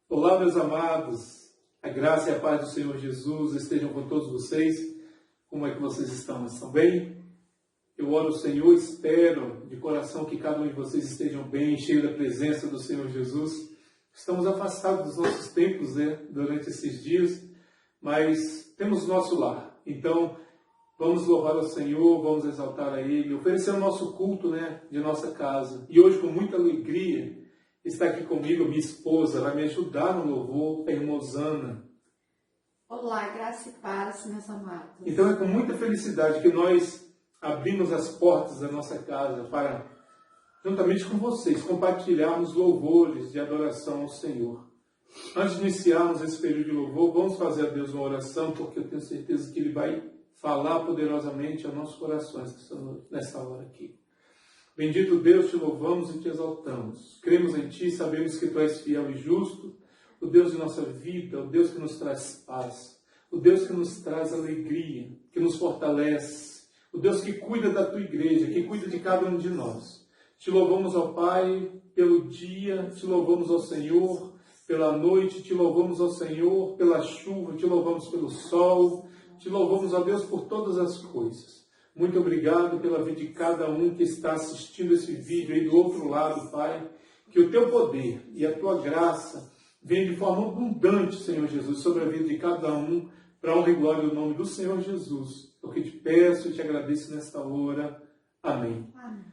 Olá, meus amados, a graça e a paz do Senhor Jesus estejam com todos vocês. Como é que vocês estão? Estão bem? Eu oro ao Senhor, espero de coração que cada um de vocês estejam bem, cheio da presença do Senhor Jesus. Estamos afastados dos nossos templos, durante esses dias, mas temos nosso lar. Então, vamos louvar ao Senhor, vamos exaltar a Ele, oferecer o nosso culto, de nossa casa. E hoje, com muita alegria, está aqui comigo minha esposa, vai me ajudar no louvor, a irmã Osana. Olá, graça e paz, meus amados. Então é com muita felicidade que nós abrimos as portas da nossa casa para, juntamente com vocês, compartilharmos louvores de adoração ao Senhor. Antes de iniciarmos esse período de louvor, vamos fazer a Deus uma oração, porque eu tenho certeza que Ele vai falar poderosamente aos nossos corações nessa hora aqui. Bendito Deus, te louvamos e te exaltamos. Cremos em Ti, sabemos que Tu és fiel e justo, o Deus de nossa vida, o Deus que nos traz paz, o Deus que nos traz alegria, que nos fortalece, o Deus que cuida da Tua igreja, que cuida de cada um de nós. Te louvamos, ó Pai, pelo dia, te louvamos ao Senhor pela noite, te louvamos ao Senhor pela chuva, te louvamos pelo sol, te louvamos, ó Deus, por todas as coisas. Muito obrigado pela vida de cada um que está assistindo esse vídeo aí do outro lado, Pai. Que o Teu poder e a Tua graça venham de forma abundante, Senhor Jesus, sobre a vida de cada um, para a honra e glória do nome do Senhor Jesus. Eu que te peço e te agradeço nesta hora. Amém. Amém.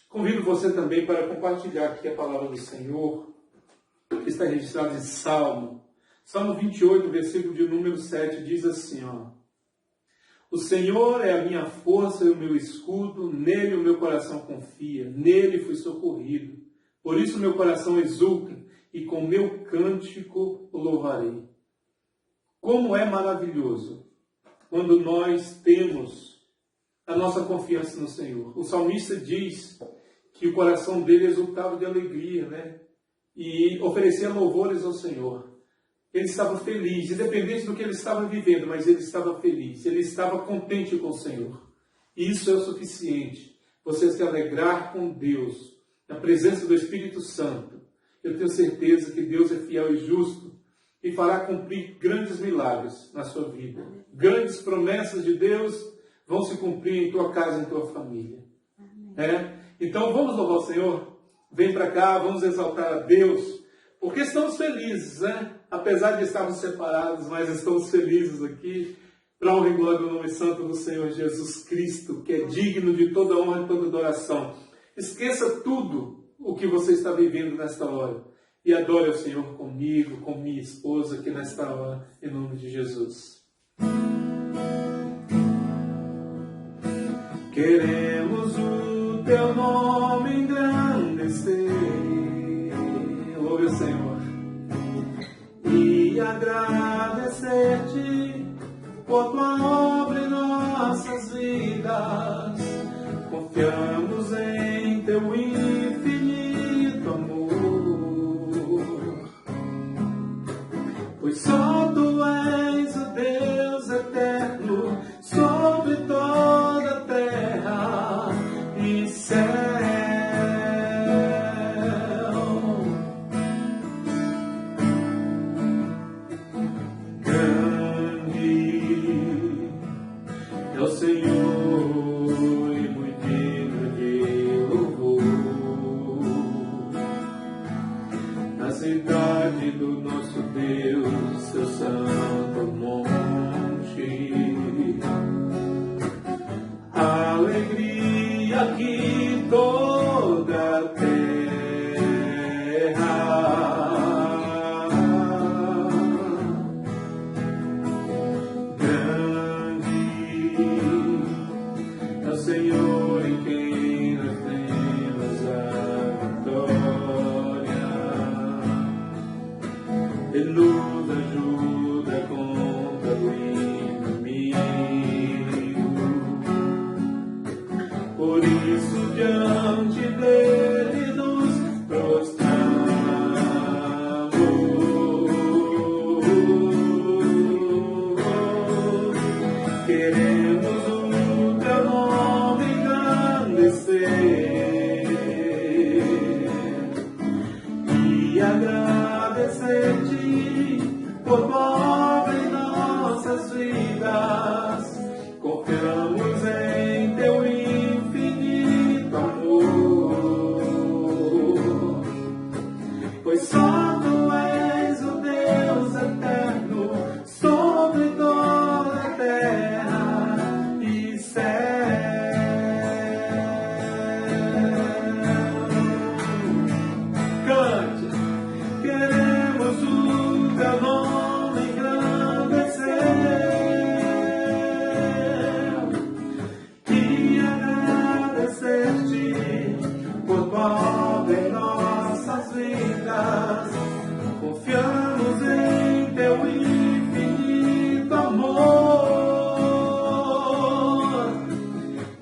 Convido você também para compartilhar aqui a palavra do Senhor, que está registrada em Salmo. Salmo 28, versículo de número 7, diz assim, O Senhor é a minha força e o meu escudo, nele o meu coração confia, nele fui socorrido. Por isso meu coração exulta e com meu cântico o louvarei. Como é maravilhoso quando nós temos a nossa confiança no Senhor. O salmista diz que o coração dele exultava de alegria, e oferecia louvores ao Senhor. Ele estava feliz, independente do que ele estava vivendo, mas ele estava feliz, ele estava contente com o Senhor. E isso é o suficiente. Você se alegrar com Deus, na presença do Espírito Santo. Eu tenho certeza que Deus é fiel e justo e fará cumprir grandes milagres na sua vida. Grandes promessas de Deus vão se cumprir em tua casa e em tua família. Então vamos louvar o Senhor? Vem para cá, vamos exaltar a Deus, porque estamos felizes, Apesar de estarmos separados, mas estamos felizes aqui, para a honra e glória do nome santo do Senhor Jesus Cristo, que é digno de toda honra e toda adoração. Esqueça tudo o que você está vivendo nesta hora e adore ao Senhor comigo, com minha esposa aqui nesta hora, em nome de Jesus. Queremos o Teu nome engrandecer, louve o Senhor, e agradecer-te por Tua obra em nossas vidas. Confiamos em Teu infinito amor, pois só Tu és o Deus eterno sobre toda a terra e céu. O Senhor e muito digno de louvor, na cidade do nosso Deus, seu santo monte. Alegria que toda a terra Senhor, em quem nós temos a vitória. Ele nos ajuda contra o inimigo. Por isso, diante dele nos prostramos. Queremos o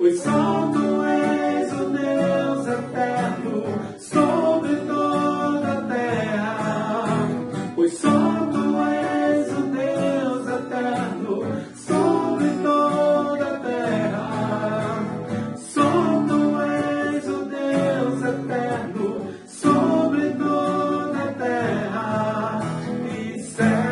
pois só tu és o Deus eterno sobre toda a terra, pois só tu és o Deus eterno sobre toda a terra, só tu és o Deus eterno sobre toda a terra e céu.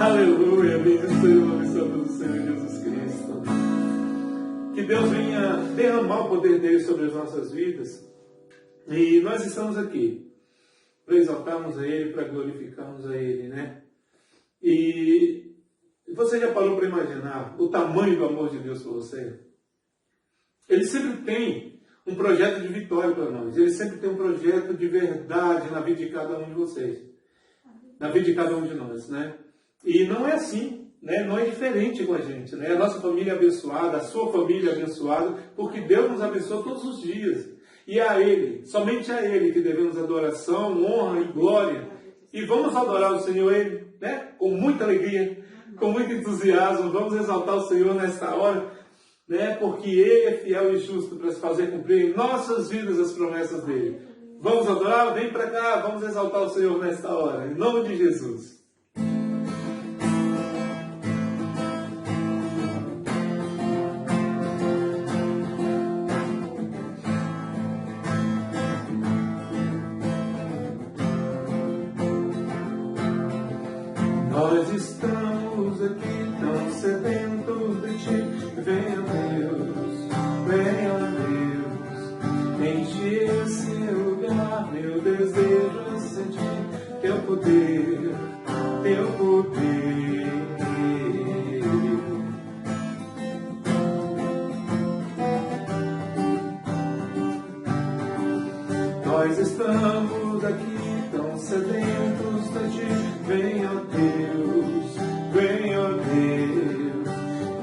Aleluia, bendito seja o nome santo do Senhor Jesus Cristo. Que Deus venha derramar o poder dele sobre as nossas vidas. E nós estamos aqui para exaltarmos a Ele, para glorificarmos a Ele, né? E você já parou para imaginar o tamanho do amor de Deus por você? Ele sempre tem um projeto de vitória para nós. Ele sempre tem um projeto de verdade na vida de cada um de vocês. Na vida de cada um de nós, né? E não é assim, né? Não é diferente com a gente, né? A nossa família é abençoada, a sua família é abençoada, porque Deus nos abençoa todos os dias. E a Ele, somente a Ele que devemos adoração, honra e glória. E vamos adorar o Senhor, Ele, né? Com muita alegria, com muito entusiasmo. Vamos exaltar o Senhor nesta hora, né? Porque Ele é fiel e justo para se fazer cumprir em nossas vidas as promessas dEle. Vamos adorar? Vem para cá, vamos exaltar o Senhor nesta hora, em nome de Jesus. Nós estamos aqui tão sedentos de Ti. Venha Deus, enche esse lugar. Meu desejo é sentir Teu poder, Teu poder. Nós estamos aqui tão sedentos de Ti. Venha Deus,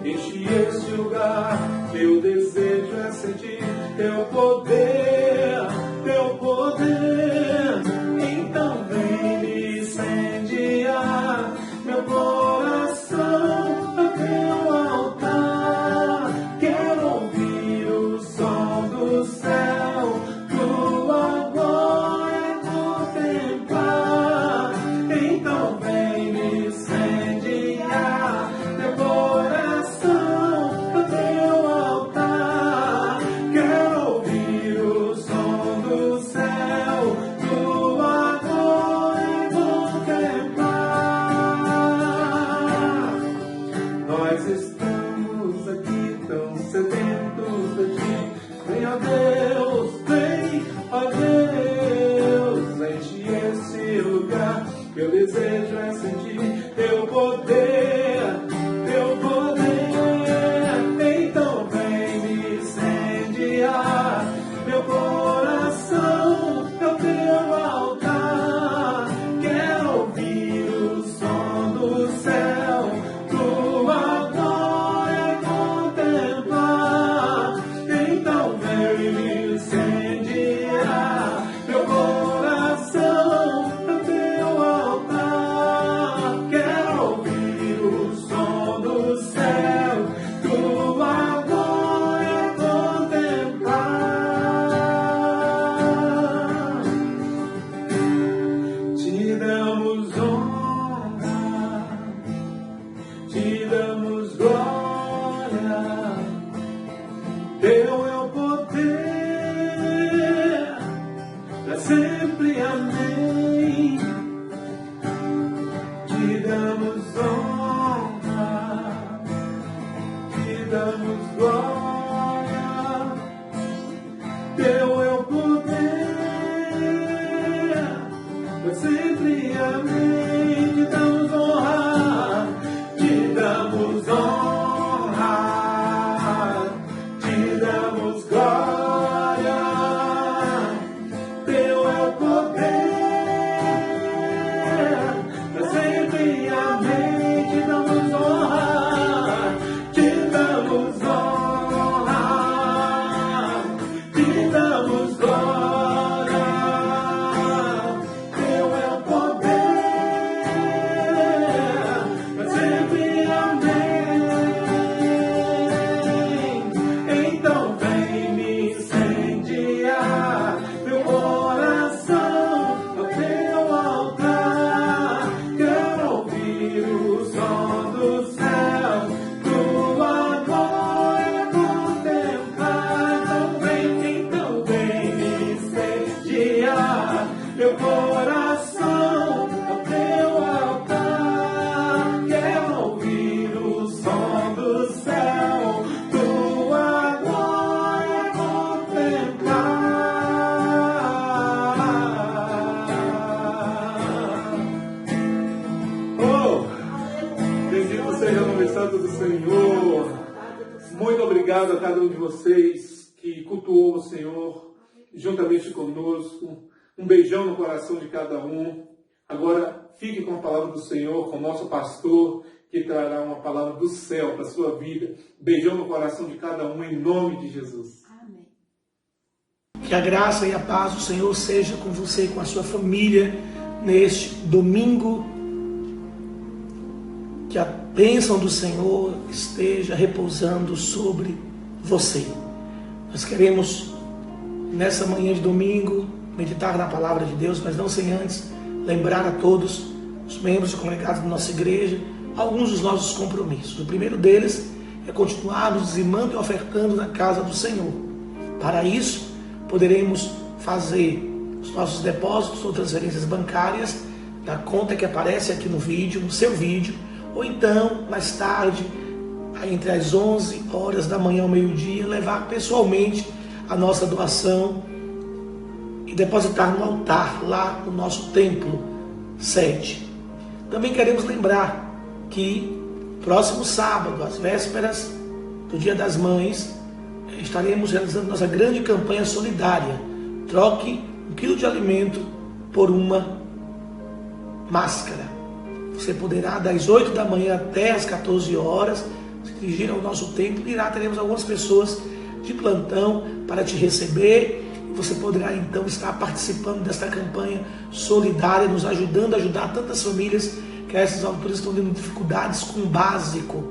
enche este lugar. Meu desejo é sentir Teu poder, Teu poder. Então vem me incendiar meu coração a Teu altar. Quero ouvir o som do céu, Tua glória contemplar. Então vem me incendiar meu coração a Teu altar. Quero ouvir o som do céu, Tua glória contemplar. Nós estamos aqui tão sedentos de Ti. Vem, ó Deus, enche esse lugar. Meu desejo é sentir Teu poder, Teu poder. Então vem me incendiar meu coração ao Teu altar. Quero ouvir o som do céu, Tua glória contemplar. Então vem me incendiar meu coração ao Teu altar. Quero ouvir o som do céu, Tua glória contemplar. Te damos honra, Te damos glória. Teu é o poder, pra sempre, amém. Te damos honra, Te damos glória. Teu é o poder, pra sempre, amém. Te damos honra, Te damos honra, Te damos Muito obrigado a cada um de vocês que cultuou o Senhor juntamente conosco. Um beijão no coração de cada um. Agora, fique com a palavra do Senhor, com o nosso pastor, que trará uma palavra do céu para a sua vida. Beijão no coração de cada um, em nome de Jesus. Amém. Que a graça e a paz do Senhor seja com você e com a sua família neste domingo. Que a bênção do Senhor esteja repousando sobre você. Nós queremos, nessa manhã de domingo, meditar na palavra de Deus, mas não sem antes lembrar a todos os membros e congregados da nossa igreja alguns dos nossos compromissos. O primeiro deles é continuarmos dizimando e ofertando na casa do Senhor. Para isso, poderemos fazer os nossos depósitos ou transferências bancárias da conta que aparece aqui no vídeo, no seu vídeo, ou então, mais tarde, entre as 11 horas da manhã ao meio-dia, levar pessoalmente a nossa doação e depositar no altar, lá no nosso templo sede. Também queremos lembrar que próximo sábado, às vésperas do Dia das Mães, estaremos realizando nossa grande campanha solidária. Troque 1 quilo de alimento por uma máscara. Você poderá, das 8 da manhã até as 14 horas, se dirigir ao nosso templo. E lá teremos algumas pessoas de plantão para te receber. E você poderá então estar participando desta campanha solidária, nos ajudando a ajudar tantas famílias que a essas alturas estão tendo dificuldades com o básico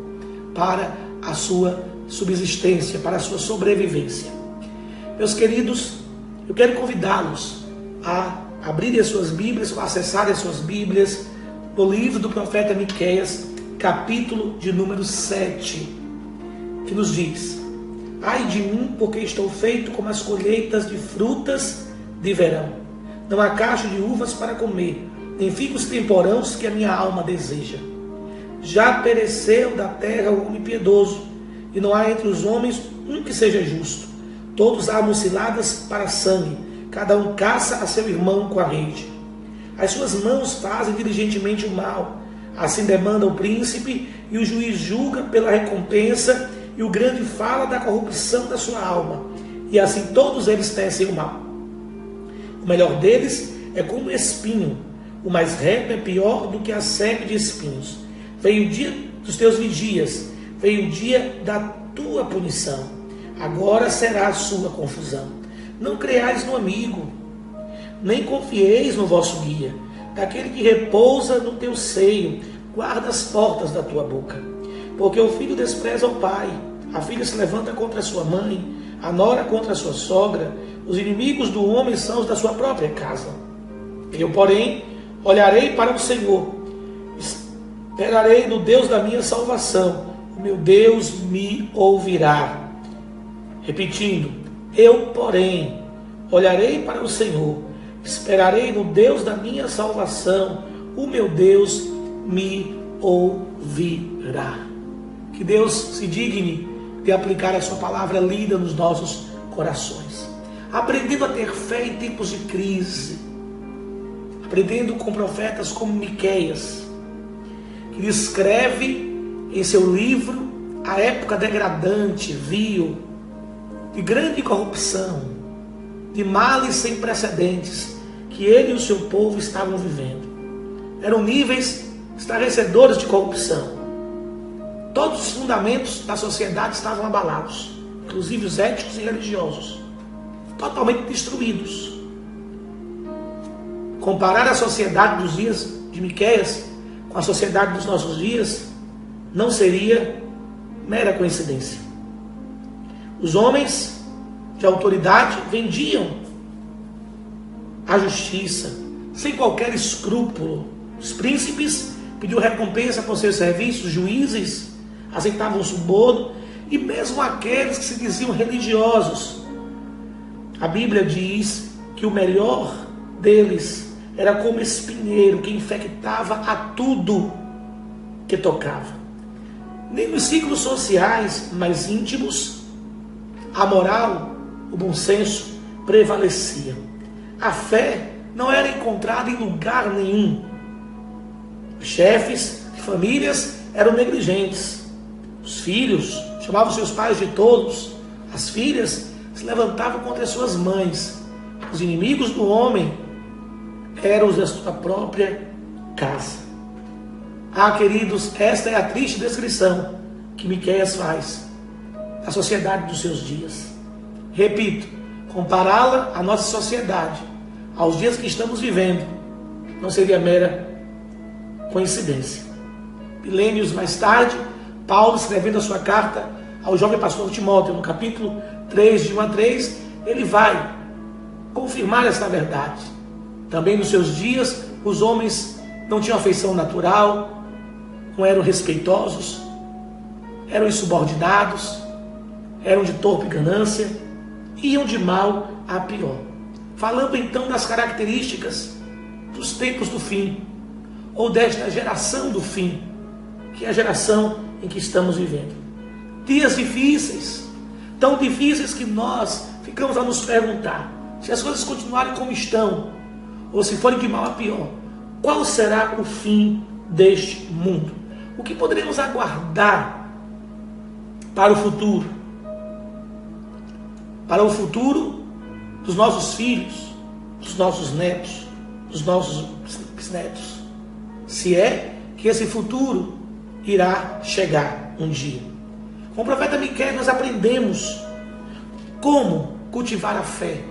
para a sua subsistência, para a sua sobrevivência. Meus queridos, eu quero convidá-los a abrirem as suas Bíblias, ou acessarem as suas Bíblias no livro do profeta Miqueias, capítulo de número 7, que nos diz: ai de mim, porque estou feito como as colheitas de frutas de verão. Não há cacho de uvas para comer, nem figos temporãos que a minha alma deseja. Já pereceu da terra o homem piedoso, e não há entre os homens um que seja justo. Todos armam ciladas para sangue, cada um caça a seu irmão com a rede. As suas mãos fazem diligentemente o mal, assim demanda o príncipe, e o juiz julga pela recompensa, e o grande fala da corrupção da sua alma, e assim todos eles tecem o mal. O melhor deles é como um espinho, o mais reto é pior do que a sebe de espinhos. Veio o dia dos teus vigias, veio o dia da tua punição, agora será a sua confusão. Não creais no amigo, nem confieis no vosso guia, daquele que repousa no teu seio, guarda as portas da tua boca. Porque o filho despreza o pai, a filha se levanta contra a sua mãe, a nora contra a sua sogra, os inimigos do homem são os da sua própria casa. Eu, porém, olharei para o Senhor, esperarei no Deus da minha salvação, o meu Deus me ouvirá. Repetindo, eu, porém, olharei para o Senhor, esperarei no Deus da minha salvação, o meu Deus me ouvirá. Que Deus se digne de aplicar a sua palavra lida nos nossos corações. Aprendendo a ter fé em tempos de crise, aprendendo com profetas como Miqueias, que descreve em seu livro a época degradante, vil, de grande corrupção, de males sem precedentes que ele e o seu povo estavam vivendo. Eram níveis estarrecedores de corrupção. Todos os fundamentos da sociedade estavam abalados, inclusive os éticos e religiosos, totalmente destruídos. Comparar a sociedade dos dias de Miqueias com a sociedade dos nossos dias não seria mera coincidência. Os homens de autoridade vendiam a justiça sem qualquer escrúpulo. Os príncipes pediam recompensa por seus serviços, juízes aceitavam o suborno, e mesmo aqueles que se diziam religiosos. A Bíblia diz que o melhor deles era como espinheiro que infectava a tudo que tocava. Nem nos ciclos sociais mais íntimos, a moral, o bom senso prevalecia. A fé não era encontrada em lugar nenhum. Os chefes de famílias eram negligentes. Os filhos chamavam seus pais de tolos. As filhas se levantavam contra as suas mães. Os inimigos do homem eram os da sua própria casa. Ah, queridos, esta é a triste descrição que Miqueias faz da sociedade dos seus dias. Repito, compará-la à nossa sociedade, aos dias que estamos vivendo, não seria mera coincidência. Milênios mais tarde, Paulo, escrevendo a sua carta ao jovem pastor Timóteo, no capítulo 3, de 1 a 3, ele vai confirmar esta verdade. Também nos seus dias, os homens não tinham afeição natural, não eram respeitosos, eram insubordinados, eram de torpe ganância, iam de mal a pior. Falando então das características dos tempos do fim, ou desta geração do fim, que é a geração em que estamos vivendo. Dias difíceis, tão difíceis que nós ficamos a nos perguntar, se as coisas continuarem como estão, ou se forem de mal a pior, qual será o fim deste mundo? O que poderemos aguardar para o futuro? Para o futuro dos nossos filhos, dos nossos netos, dos nossos bisnetos. Se é que esse futuro irá chegar um dia. Com o profeta Miqueias nós aprendemos como cultivar a fé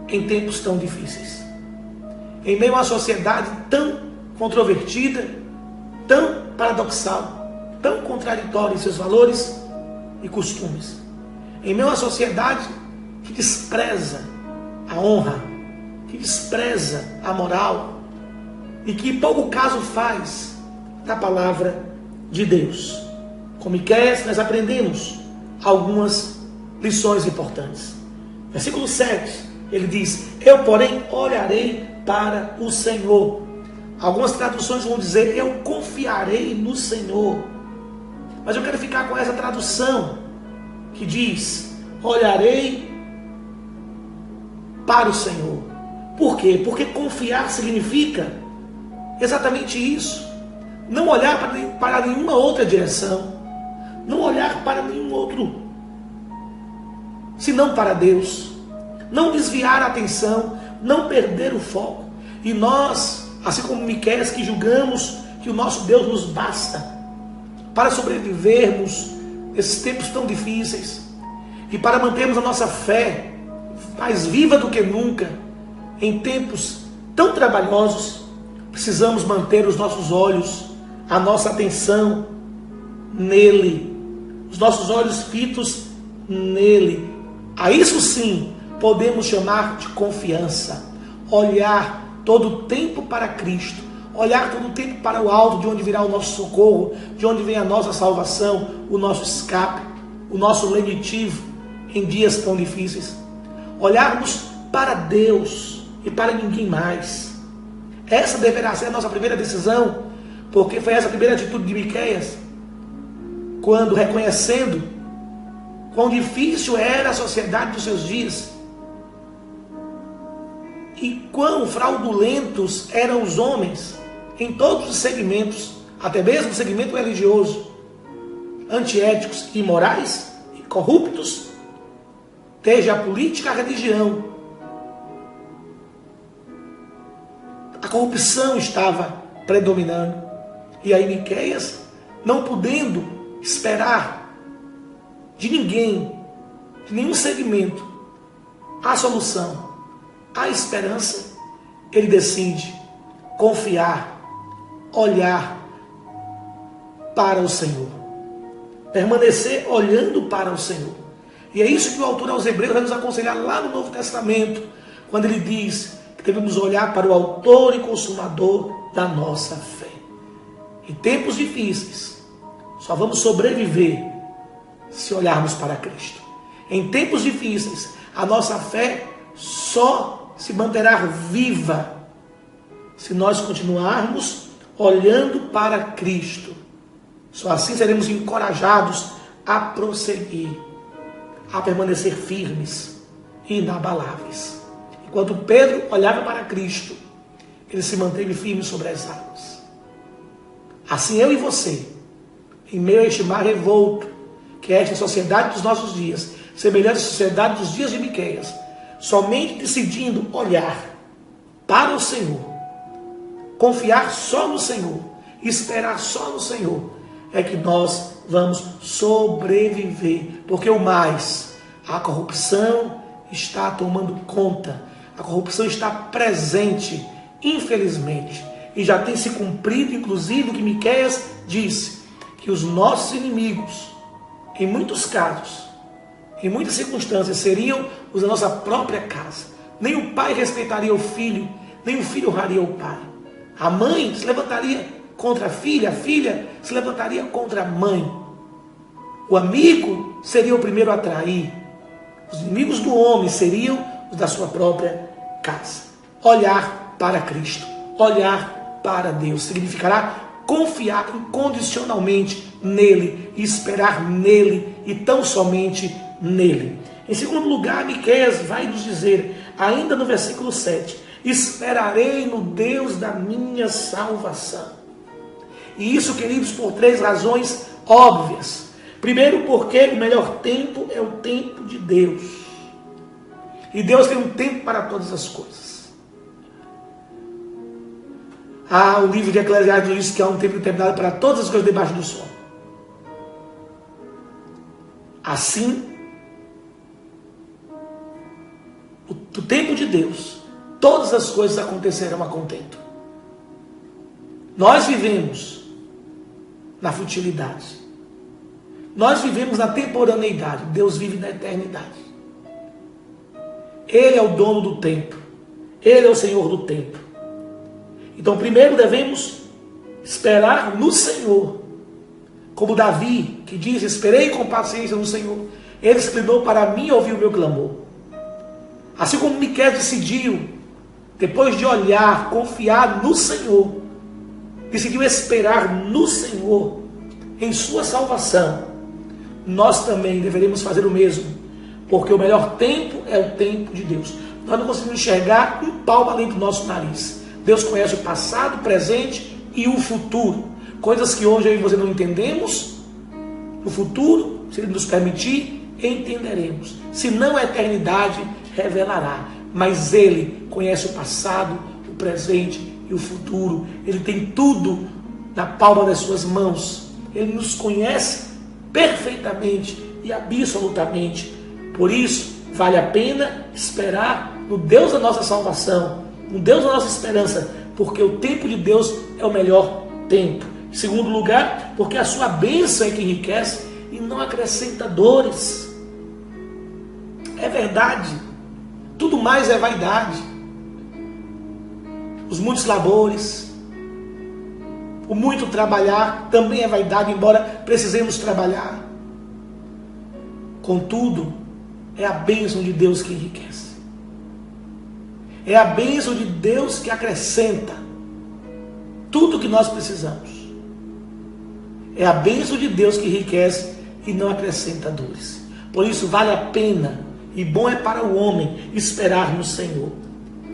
em tempos tão difíceis. Em meio a uma sociedade tão controvertida, tão paradoxal, tão contraditória em seus valores e costumes. Em meio a uma sociedade que despreza a honra, que despreza a moral e que pouco caso faz da palavra de Deus. Com Miqueias nós aprendemos algumas lições importantes. Versículo 7, ele diz: eu, porém, olharei para o Senhor. Algumas traduções vão dizer: eu confiarei no Senhor. Mas eu quero ficar com essa tradução que diz: olharei para o Senhor. Por quê? Porque confiar significa exatamente isso. Não olhar para nenhuma outra direção, não olhar para nenhum outro, senão para Deus. Não desviar a atenção, não perder o foco. E nós, assim como Miqueias, que julgamos que o nosso Deus nos basta para sobrevivermos nesses tempos tão difíceis e para mantermos a nossa fé mais viva do que nunca em tempos tão trabalhosos, precisamos manter os nossos olhos, a nossa atenção nele, os nossos olhos fitos nele. A isso sim podemos chamar de confiança. Olhar todo o tempo para Cristo, olhar todo o tempo para o alto, de onde virá o nosso socorro, de onde vem a nossa salvação, o nosso escape, o nosso lenitivo em dias tão difíceis. Olharmos para Deus e para ninguém mais. Essa deverá ser a nossa primeira decisão, porque foi essa a primeira atitude de Miqueias, quando, reconhecendo quão difícil era a sociedade dos seus dias e quão fraudulentos eram os homens em todos os segmentos, até mesmo o segmento religioso, antiéticos, imorais e corruptos, desde a política à religião. A corrupção estava predominando. E aí Miqueias, não podendo esperar de ninguém, de nenhum segmento, a solução, a esperança, ele decide confiar, olhar para o Senhor, permanecer olhando para o Senhor. E é isso que o autor aos Hebreus vai nos aconselhar lá no Novo Testamento, quando ele diz que devemos olhar para o autor e consumador da nossa fé. Em tempos difíceis, só vamos sobreviver se olharmos para Cristo. Em tempos difíceis, a nossa fé só se manterá viva se nós continuarmos olhando para Cristo. Só assim seremos encorajados a prosseguir, a permanecer firmes e inabaláveis. Enquanto Pedro olhava para Cristo, ele se manteve firme sobre as águas. Assim eu e você, em meio a este mar revolto, que esta sociedade dos nossos dias, semelhante à sociedade dos dias de Miqueias, somente decidindo olhar para o Senhor, confiar só no Senhor, esperar só no Senhor, é que nós vamos sobreviver. Porque o mais, a corrupção está tomando conta, a corrupção está presente, infelizmente, e já tem se cumprido, inclusive, o que Miqueias disse, que os nossos inimigos, em muitos casos, em muitas circunstâncias, seriam os da nossa própria casa. Nem o pai respeitaria o filho, nem o filho honraria o pai. A mãe se levantaria contra a filha se levantaria contra a mãe. O amigo seria o primeiro a trair. Os inimigos do homem seriam os da sua própria casa. Olhar para Cristo, olhar para Deus, significará confiar incondicionalmente nele e esperar nele e tão somente nele. Em segundo lugar, Miqueias vai nos dizer, ainda no versículo 7, esperarei no Deus da minha salvação. E isso, queridos, por 3 razões óbvias. Primeiro, porque o melhor tempo é o tempo de Deus. E Deus tem um tempo para todas as coisas. O livro de Eclesiastes diz que há um tempo determinado para todas as coisas debaixo do sol. Assim, do tempo de Deus, todas as coisas acontecerão a contento. Nós vivemos na futilidade. Nós vivemos na temporaneidade. Deus vive na eternidade. Ele é o dono do tempo. Ele é o Senhor do tempo. Então, primeiro devemos esperar no Senhor. Como Davi, que diz, esperei com paciência no Senhor. Ele se inclinou para mim e ouviu o meu clamor. Assim como Miqueias decidiu, depois de olhar, confiar no Senhor, decidiu esperar no Senhor, em sua salvação, nós também deveremos fazer o mesmo, porque o melhor tempo é o tempo de Deus. Nós não conseguimos enxergar um palmo além do nosso nariz. Deus conhece o passado, o presente e o futuro. Coisas que hoje eu e você não entendemos, no futuro, se Ele nos permitir, entenderemos. Se não, a eternidade revelará. Mas Ele conhece o passado, o presente e o futuro. Ele tem tudo na palma das suas mãos. Ele nos conhece perfeitamente e absolutamente. Por isso, vale a pena esperar no Deus da nossa salvação, no Deus da nossa esperança, porque o tempo de Deus é o melhor tempo. Em segundo lugar, porque a sua bênção é que enriquece e não acrescenta dores. É verdade. Tudo mais é vaidade. Os muitos labores, o muito trabalhar também é vaidade, embora precisemos trabalhar. Contudo, é a bênção de Deus que enriquece. É a bênção de Deus que acrescenta tudo o que nós precisamos. É a bênção de Deus que enriquece e não acrescenta dores. Por isso vale a pena, e bom é para o homem esperar no Senhor.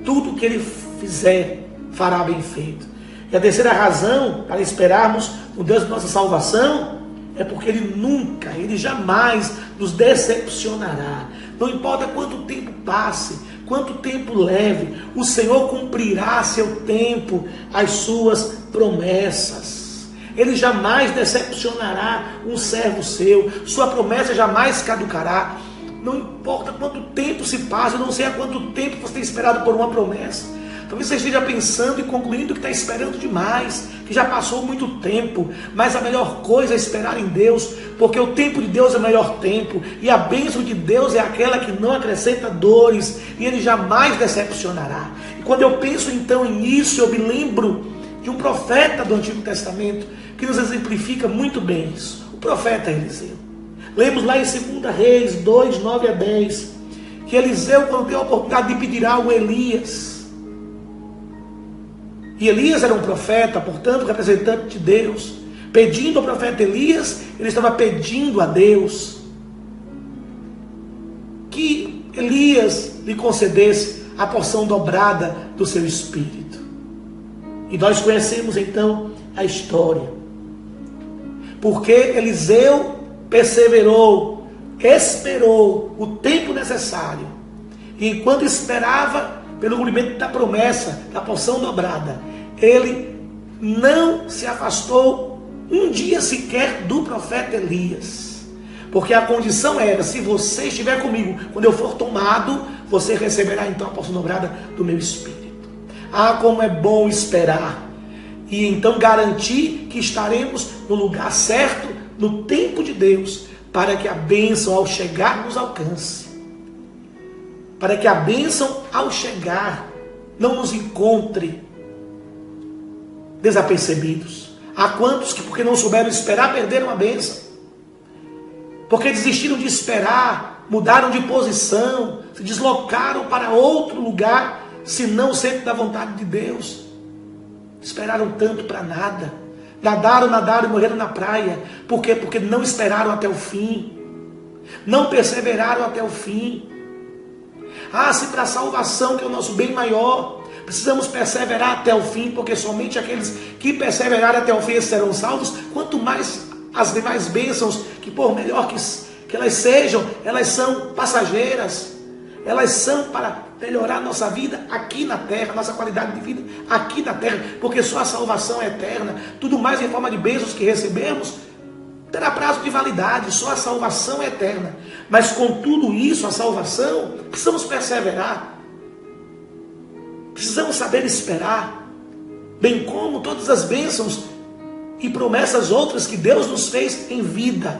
Tudo o que Ele fizer, fará bem feito. E a terceira razão para esperarmos no Deus da nossa salvação é porque Ele jamais nos decepcionará. Não importa quanto tempo passe, quanto tempo leve, o Senhor cumprirá a seu tempo as suas promessas. Ele jamais decepcionará um servo seu. Sua promessa jamais caducará. Não importa quanto tempo se passe, eu não sei há quanto tempo você tem esperado por uma promessa. Talvez você esteja pensando e concluindo que está esperando demais, que já passou muito tempo, mas a melhor coisa é esperar em Deus, porque o tempo de Deus é o melhor tempo, e a bênção de Deus é aquela que não acrescenta dores, e Ele jamais decepcionará. E quando eu penso então nisso, eu me lembro de um profeta do Antigo Testamento, que nos exemplifica muito bem isso, o profeta Eliseu. Lemos lá em 2 Reis 2, 9 a 10, que Eliseu, quando deu a oportunidade de pedir algo a Elias, e Elias era um profeta, portanto, representante de Deus. Pedindo ao profeta Elias, ele estava pedindo a Deus que Elias lhe concedesse a porção dobrada do seu espírito. E nós conhecemos então a história. Porque Eliseu perseverou, esperou o tempo necessário. E enquanto esperava pelo cumprimento da promessa, da porção dobrada, ele não se afastou um dia sequer do profeta Elias. Porque a condição era: se você estiver comigo, quando eu for tomado, você receberá então a porção dobrada do meu Espírito. Ah, como é bom esperar! E então garantir que estaremos no lugar certo, no tempo de Deus, para que a bênção ao chegar nos alcance. Para que a bênção ao chegar não nos encontre desapercebidos. Há quantos que, porque não souberam esperar, perderam a bênção. Porque desistiram de esperar, mudaram de posição, se deslocaram para outro lugar, se não o centro da vontade de Deus. Esperaram tanto para nada. Nadaram e morreram na praia. Por quê? Porque não esperaram até o fim. Não perseveraram até o fim. Ah, se para a salvação, que é o nosso bem maior, precisamos perseverar até o fim, porque somente aqueles que perseverarem até o fim serão salvos. Quanto mais as demais bênçãos, que por melhor que elas sejam, elas são passageiras. Elas são para melhorar a nossa vida aqui na terra, nossa qualidade de vida aqui na terra, porque só a salvação é eterna. Tudo mais em forma de bênçãos que recebemos terá prazo de validade, só a salvação é eterna. Mas com tudo isso, a salvação, precisamos perseverar. Precisamos saber esperar, bem como todas as bênçãos e promessas outras que Deus nos fez em vida.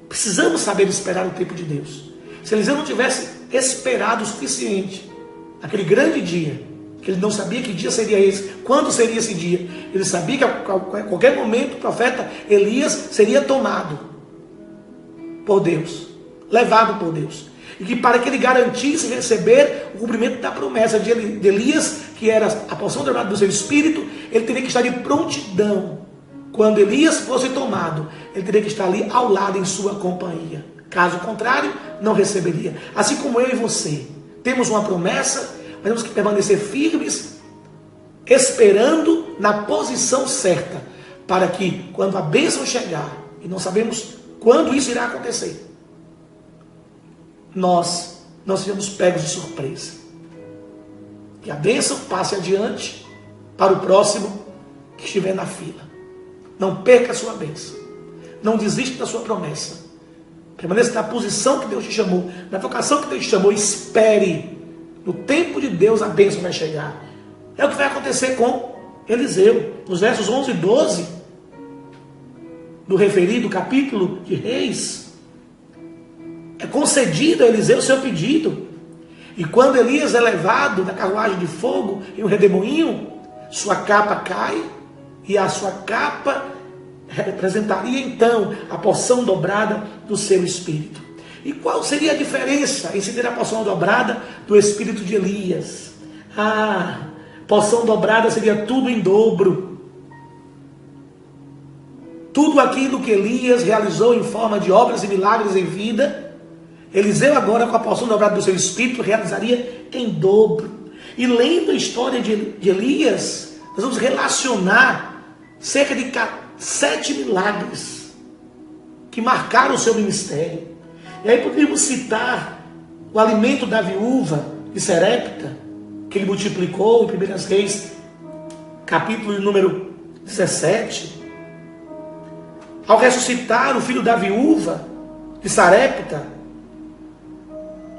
Precisamos saber esperar o tempo de Deus. Se Eliseu não tivesse esperado o suficiente, aquele grande dia, que ele não sabia que dia seria esse, quando seria esse dia, ele sabia que a qualquer momento o profeta Elias seria tomado por Deus, levado por Deus. E que para que ele garantisse receber o cumprimento da promessa de Elias, que era a porção dobrada do seu espírito, ele teria que estar de prontidão. Quando Elias fosse tomado, ele teria que estar ali ao lado em sua companhia. Caso contrário, não receberia. Assim como eu e você temos uma promessa, mas temos que permanecer firmes, esperando na posição certa, para que quando a bênção chegar, e não sabemos quando isso irá acontecer, nós não sejamos pegos de surpresa. Que a bênção passe adiante para o próximo que estiver na fila. Não perca a sua bênção. Não desista da sua promessa. Permaneça na posição que Deus te chamou, na vocação que Deus te chamou. Espere. No tempo de Deus a bênção vai chegar. É o que vai acontecer com Eliseu. Nos versos 11 e 12 do referido capítulo de Reis, é concedido a Eliseu o seu pedido. E quando Elias é levado na carruagem de fogo em um redemoinho, sua capa cai, e a sua capa representaria então a porção dobrada do seu espírito. E qual seria a diferença em se ter a porção dobrada do espírito de Elias? Ah, porção dobrada seria tudo em dobro. Tudo aquilo que Elias realizou em forma de obras e milagres em vida, Eliseu agora, com a porção dobrada do seu espírito, realizaria em dobro. E lendo a história de Elias, nós vamos relacionar cerca de 7 milagres que marcaram o seu ministério. E aí poderíamos citar o alimento da viúva de Serepta, que ele multiplicou em 1 Reis, capítulo número 17. Ao ressuscitar o filho da viúva de Sarepta,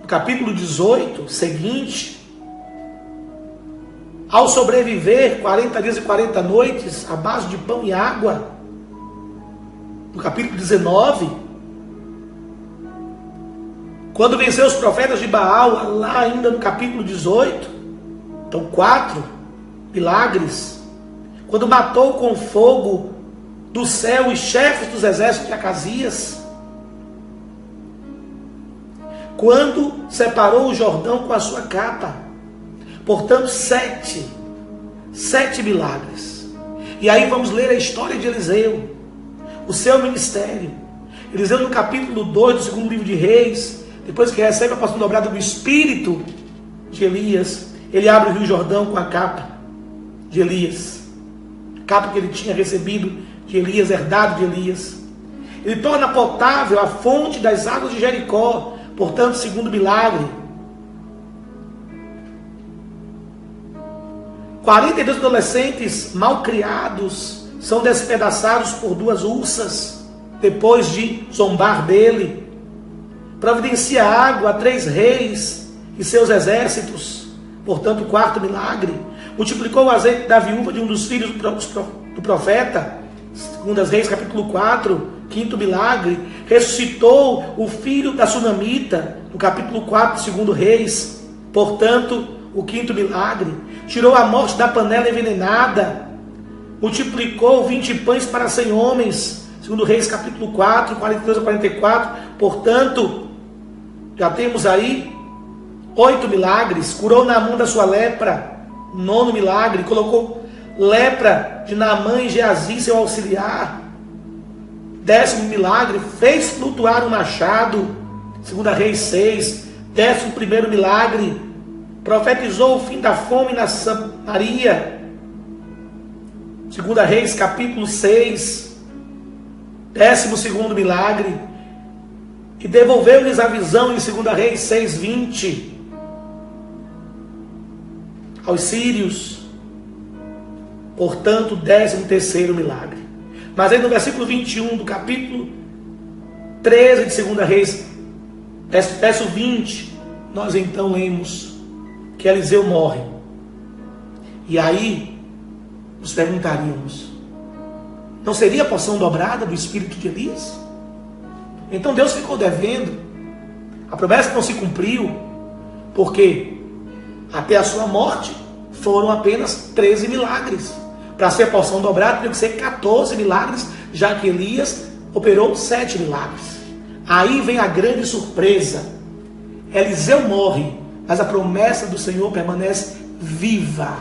no capítulo 18, seguinte, ao sobreviver 40 dias e 40 noites à base de pão e água, no capítulo 19, quando venceu os profetas de Baal, lá ainda no capítulo 18, então 4 milagres, quando matou com fogo do céu os chefes dos exércitos de Acasias, quando separou o Jordão com a sua capa. Portanto, 7 milagres. E aí vamos ler a história de Eliseu, o seu ministério. Eliseu, no capítulo 2 do segundo livro de Reis, depois que recebe a porção dobrada do espírito de Elias, ele abre o rio Jordão com a capa de Elias, capa que ele tinha recebido de Elias, herdado de Elias. ele torna potável a fonte das águas de Jericó. Portanto, segundo milagre. 42 adolescentes mal criados são despedaçados por 2 ursas, depois de zombar dele. Providencia água a 3 reis e seus exércitos. Portanto, 4º milagre. Multiplicou o azeite da viúva de um dos filhos do profeta. 2 Reis, capítulo 4. 5º milagre. Ressuscitou o filho da sunamita, no capítulo 4, 2 Reis. Portanto, o 5º milagre. Tirou a morte da panela envenenada. Multiplicou 20 pães para 100 homens. 2 Reis, capítulo 4, 42 a 44. Portanto, já temos aí 8 milagres. Curou Naamã da sua lepra. 9º milagre. Colocou lepra de Naamã e Geazi, seu auxiliar. 10º milagre. Fez flutuar um machado. 2 Reis 6. 11º milagre. Profetizou o fim da fome na Samaria. 2 Reis capítulo 6. 12º milagre. E devolveu-lhes a visão em 2 Reis 6:20. Aos sírios. Portanto, 13º milagre. Mas aí no versículo 21 do capítulo 13 de 2 Reis, verso 20, nós então lemos que Eliseu morre. E aí nos perguntaríamos, não seria a porção dobrada do espírito de Elias? Então Deus ficou devendo. A promessa não se cumpriu, porque até a sua morte foram apenas 13 milagres. Para ser porção dobrada, tinha que ser 14 milagres, já que Elias operou 7 milagres. Aí vem a grande surpresa. Eliseu morre, mas a promessa do Senhor permanece viva,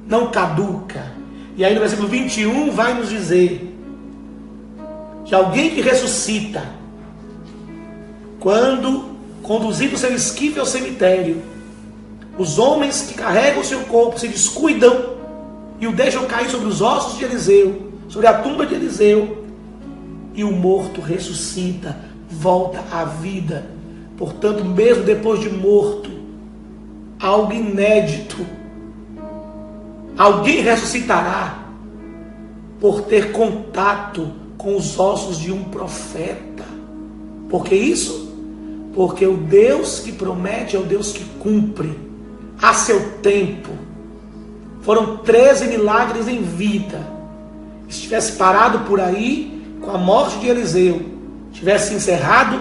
não caduca. E aí no versículo 21 vai nos dizer que alguém que ressuscita, quando conduzido seu esquife ao cemitério, os homens que carregam o seu corpo se descuidam e o deixam cair sobre os ossos de Eliseu, sobre a tumba de Eliseu, e o morto ressuscita, volta à vida. Portanto, mesmo depois de morto, algo inédito, alguém ressuscitará por ter contato com os ossos de um profeta. Por que isso? Porque o Deus que promete é o Deus que cumpre a seu tempo. Foram 13 milagres em vida. Se tivesse parado por aí com a morte de Eliseu, tivesse encerrado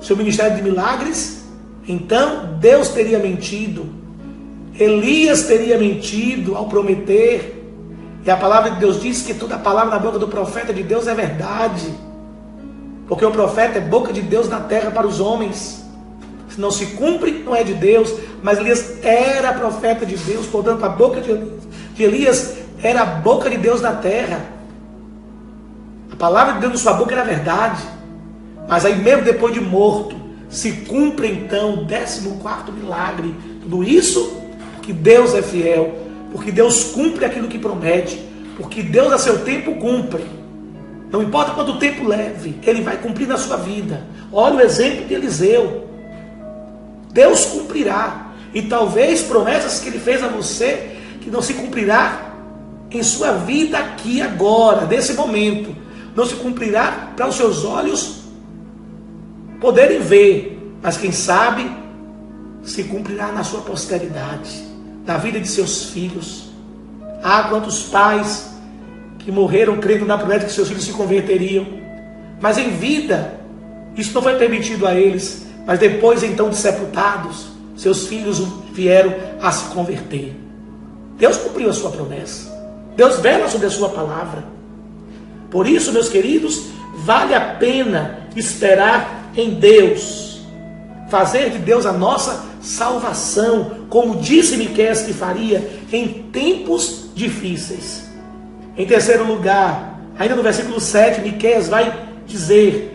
seu ministério de milagres, então Deus teria mentido. Elias teria mentido ao prometer. E a palavra de Deus diz que toda palavra na boca do profeta de Deus é verdade. Porque o profeta é boca de Deus na terra para os homens. Se não se cumpre, não é de Deus. Mas Elias era profeta de Deus, portanto a boca de Elias era a boca de Deus na terra. A palavra de Deus na sua boca era verdade. Mas aí mesmo depois de morto, se cumpre então o 14º milagre. Tudo isso porque Deus é fiel, porque Deus cumpre aquilo que promete, porque Deus a seu tempo cumpre. Não importa quanto tempo leve, Ele vai cumprir na sua vida. Olha o exemplo de Eliseu. Deus cumprirá. E talvez promessas que Ele fez a você, que não se cumprirá em sua vida aqui, agora, nesse momento. Não se cumprirá para os seus olhos poderem ver. Mas quem sabe, se cumprirá na sua posteridade, na vida de seus filhos. Há quantos pais que morreram crendo na promessa que seus filhos se converteriam, mas em vida isso não foi permitido a eles. Mas depois então de sepultados, seus filhos vieram a se converter. Deus cumpriu a sua promessa. Deus vela sobre a sua palavra. Por isso, meus queridos, vale a pena esperar em Deus, fazer de Deus a nossa salvação, como disse Miqueias que faria em tempos difíceis. Em terceiro lugar, ainda no versículo 7, Miqueias vai dizer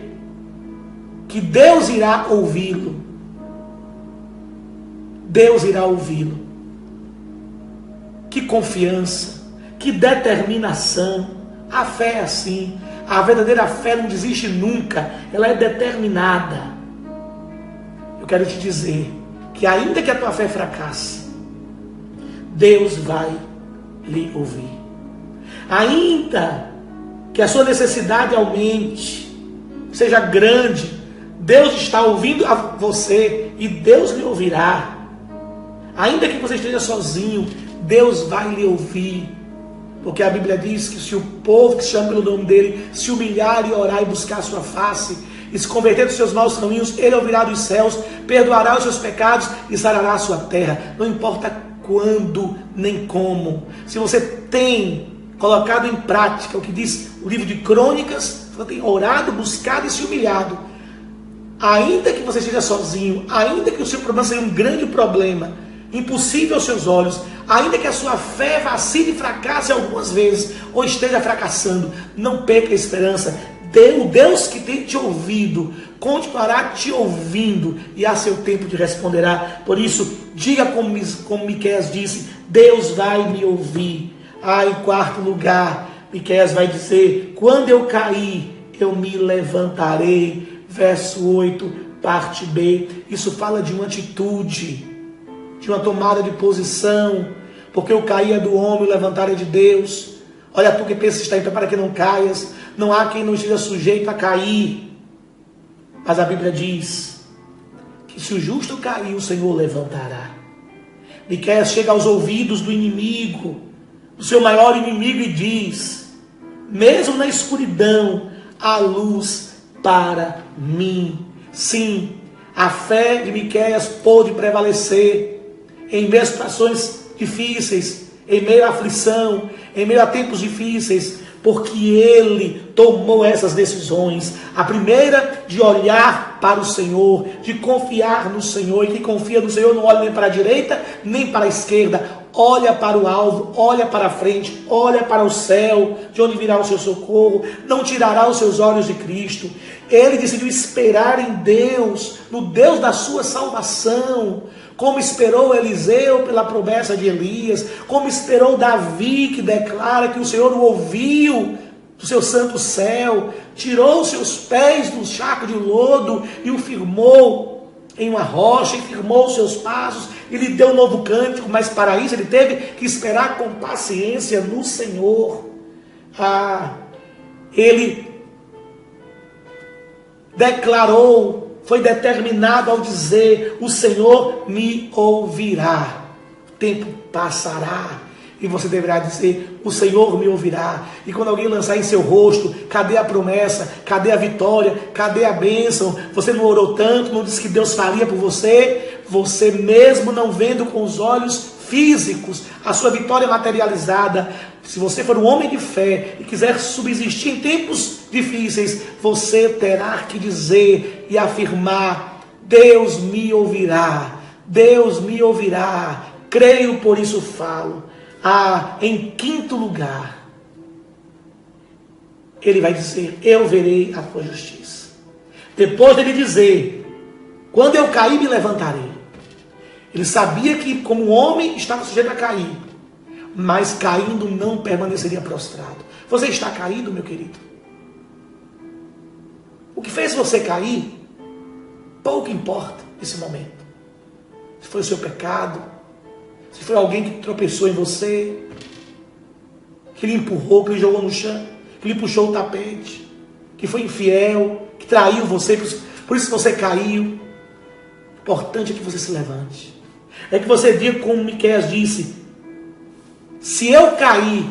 que Deus irá ouvi-lo. Deus irá ouvi-lo. Que confiança, que determinação. A fé é assim. A verdadeira fé não desiste nunca, ela é determinada. Eu quero te dizer que ainda que a tua fé fracasse, Deus vai lhe ouvir. Ainda que a sua necessidade aumente, seja grande, Deus está ouvindo a você e Deus lhe ouvirá. Ainda que você esteja sozinho, Deus vai lhe ouvir. Porque a Bíblia diz que se o povo que se chama pelo nome dele se humilhar e orar e buscar a sua face e se converter dos seus maus caminhos, ele ouvirá dos céus, perdoará os seus pecados e sarará a sua terra. Não importa quando nem como. Se você tem colocado em prática o que diz o livro de Crônicas, você tem orado, buscado e se humilhado, ainda que você esteja sozinho, ainda que o seu problema seja um grande problema, impossível aos seus olhos, ainda que a sua fé vacile e fracasse algumas vezes, ou esteja fracassando, não perca a esperança. O Deus que tem te ouvido, continuará te ouvindo, e a seu tempo te responderá. Por isso, diga como Miqueias disse, Deus vai me ouvir. Em quarto lugar, Miqueias vai dizer, quando eu cair, eu me levantarei. Verso 8, parte B. Isso fala de uma atitude, de uma tomada de posição, porque o cair é do homem, o levantar é de Deus. Olha, tu que pensa estar em pé para que não caias, não há quem não esteja sujeito a cair. Mas a Bíblia diz que se o justo cair, o Senhor levantará. Miqueias chega aos ouvidos do inimigo, do seu maior inimigo, e diz, mesmo na escuridão, há luz para mim. Sim, a fé de Miqueias pôde prevalecer em meio a situações difíceis, em meio à aflição, em meio a tempos difíceis, porque ele tomou essas decisões. A primeira, de olhar para o Senhor, de confiar no Senhor. E quem confia no Senhor não olha nem para a direita, nem para a esquerda. Olha para o alvo, olha para a frente, olha para o céu, de onde virá o seu socorro. Não tirará os seus olhos de Cristo. Ele decidiu esperar em Deus, no Deus da sua salvação, como esperou Eliseu pela promessa de Elias, como esperou Davi, que declara que o Senhor o ouviu do seu santo céu, tirou seus pés do charco de lodo e o firmou em uma rocha, e firmou os seus passos, e lhe deu um novo cântico, mas para isso ele teve que esperar com paciência no Senhor. Ele declarou, foi determinado ao dizer, o Senhor me ouvirá. O tempo passará e você deverá dizer, o Senhor me ouvirá. E quando alguém lançar em seu rosto, cadê a promessa, cadê a vitória, cadê a bênção? Você não orou tanto, não disse que Deus faria por você? Você mesmo não vendo com os olhos físicos a sua vitória materializada, se você for um homem de fé e quiser subsistir em tempos difíceis, você terá que dizer e afirmar, Deus me ouvirá, Deus me ouvirá, creio, por isso falo. Em quinto lugar, ele vai dizer, eu verei a tua justiça. Depois dele dizer, quando eu cair, me levantarei. Ele sabia que como homem estava sujeito a cair, mas caindo não permaneceria prostrado. Você está caído, meu querido? O que fez você cair, pouco importa nesse momento. Se foi o seu pecado, se foi alguém que tropeçou em você, que lhe empurrou, que lhe jogou no chão, que lhe puxou o tapete, que foi infiel, que traiu você, por isso você caiu. O importante é que você se levante. É que você diga como Miqueias disse, se eu cair,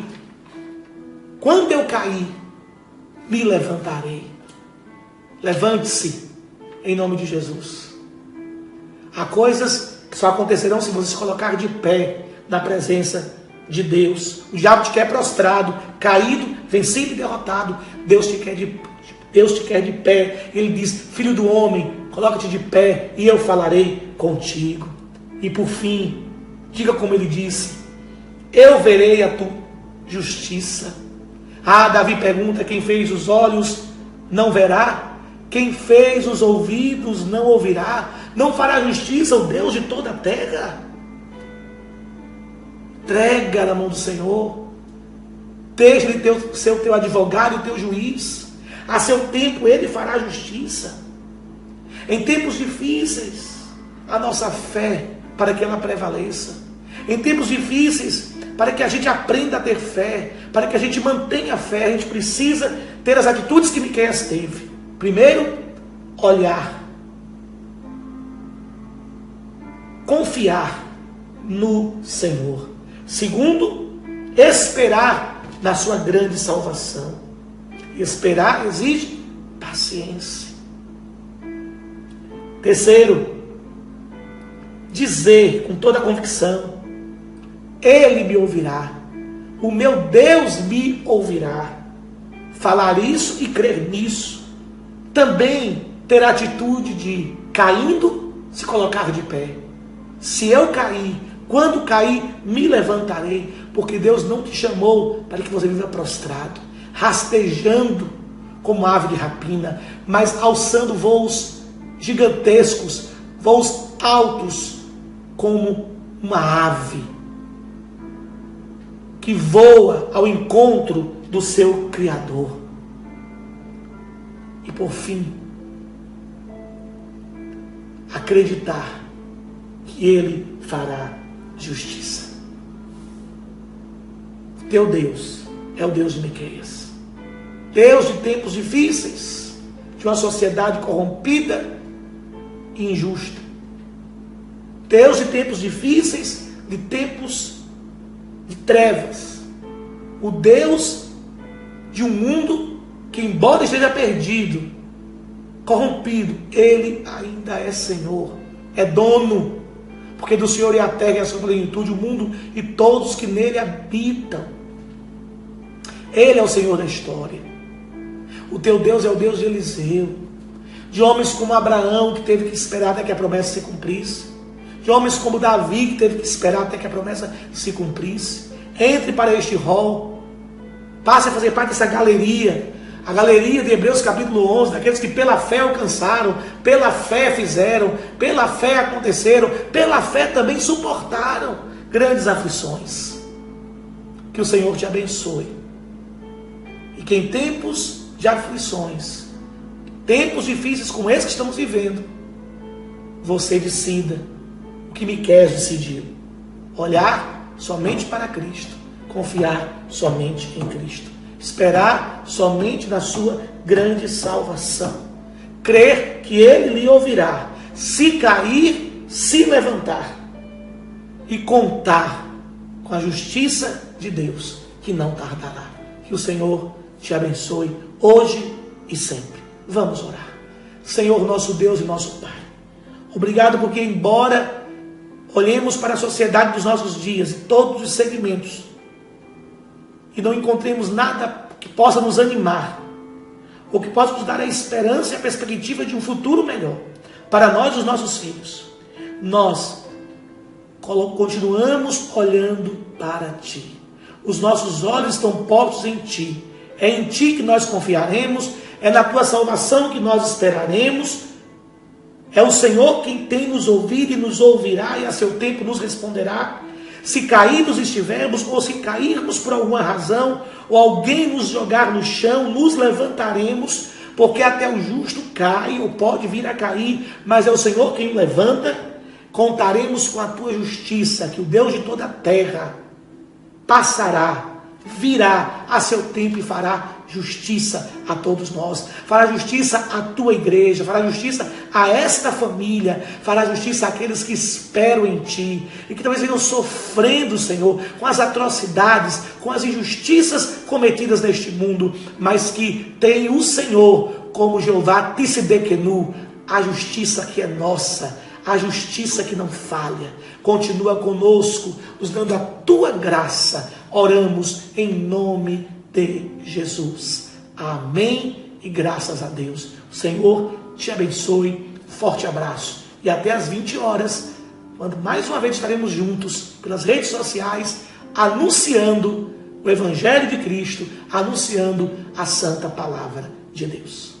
quando eu cair, me levantarei. Levante-se em nome de Jesus. Há coisas que só acontecerão se você se colocar de pé na presença de Deus. O diabo te quer prostrado, caído, vencido e derrotado. Deus te quer de pé. Ele diz, filho do homem, coloca-te de pé e eu falarei contigo. E por fim, diga como ele disse, eu verei a tua justiça. Davi pergunta, quem fez os olhos não verá? Quem fez os ouvidos não ouvirá? Não fará justiça o Deus de toda a terra? Entrega na mão do Senhor. Deixa ele ser o teu advogado e o teu juiz. A seu tempo Ele fará justiça. Em tempos difíceis, a nossa fé, para que ela prevaleça. Em tempos difíceis, para que a gente aprenda a ter fé, para que a gente mantenha a fé, a gente precisa ter as atitudes que Miqueias teve. Primeiro, olhar. Confiar no Senhor. Segundo, esperar na sua grande salvação. Esperar exige paciência. Terceiro, dizer com toda a convicção: Ele me ouvirá, o meu Deus me ouvirá. Falar isso e crer nisso. Também ter a atitude de, caindo, se colocar de pé. Se eu cair, quando cair, me levantarei, porque Deus não te chamou para que você viva prostrado, rastejando como ave de rapina, mas alçando voos gigantescos, voos altos, como uma ave que voa ao encontro do seu Criador. E por fim, acreditar que Ele fará justiça. Teu Deus é o Deus de Miqueias. Deus de tempos difíceis, de uma sociedade corrompida e injusta. Deus de tempos difíceis, de tempos de trevas. O Deus de um mundo que, embora esteja perdido, corrompido, Ele ainda é Senhor, é dono. Porque do Senhor é a terra e a sua plenitude, o mundo e todos que nele habitam. Ele é o Senhor da história. O teu Deus é o Deus de Eliseu, de homens como Abraão, que teve que esperar até que a promessa se cumprisse, de homens como Davi, que teve que esperar até que a promessa se cumprisse. Entre para este rol, passe a fazer parte dessa galeria, a galeria de Hebreus capítulo 11, daqueles que pela fé alcançaram, pela fé fizeram, pela fé aconteceram, pela fé também suportaram grandes aflições. Que o Senhor te abençoe. E que em tempos de aflições, tempos difíceis como esse que estamos vivendo, você decida o que Miqueias decidiu: olhar somente para Cristo, confiar somente em Cristo, esperar somente na sua grande salvação, crer que Ele lhe ouvirá, se cair, se levantar, e contar com a justiça de Deus, que não tardará. Que o Senhor te abençoe hoje e sempre. Vamos orar. Senhor, nosso Deus e nosso Pai, obrigado porque, embora olhemos para a sociedade dos nossos dias e todos os segmentos e não encontremos nada que possa nos animar, ou que possa nos dar a esperança e a perspectiva de um futuro melhor para nós e os nossos filhos, nós continuamos olhando para Ti. Os nossos olhos estão postos em Ti. É em Ti que nós confiaremos, é na Tua salvação que nós esperaremos. É o Senhor quem tem nos ouvido e nos ouvirá, e a seu tempo nos responderá. Se caídos estivermos, ou se cairmos por alguma razão, ou alguém nos jogar no chão, nos levantaremos, porque até o justo cai, ou pode vir a cair, mas é o Senhor quem o levanta. Contaremos com a Tua justiça, que o Deus de toda a terra passará, virá a seu tempo e fará justiça a todos nós, fará justiça à Tua igreja, fará justiça a esta família, fará justiça àqueles que esperam em Ti, e que talvez venham sofrendo, Senhor, com as atrocidades, com as injustiças cometidas neste mundo, mas que tem o Senhor como Jeová Tissidekenu, a justiça que é nossa, a justiça que não falha. Continua conosco, nos dando a Tua graça. Oramos em nome de Jesus. Amém e graças a Deus. O Senhor te abençoe. Forte abraço. E até às 20 horas, quando mais uma vez estaremos juntos pelas redes sociais, anunciando o Evangelho de Cristo, anunciando a Santa Palavra de Deus.